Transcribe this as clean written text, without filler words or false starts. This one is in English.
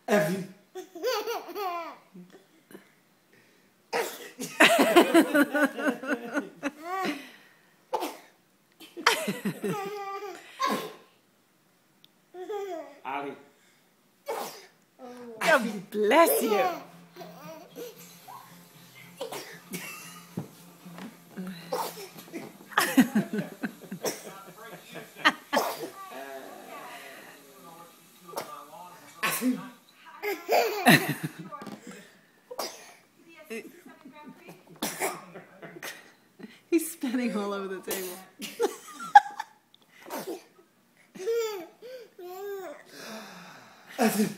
Evan. Ali. God bless you. He's spinning all over the table. Evan.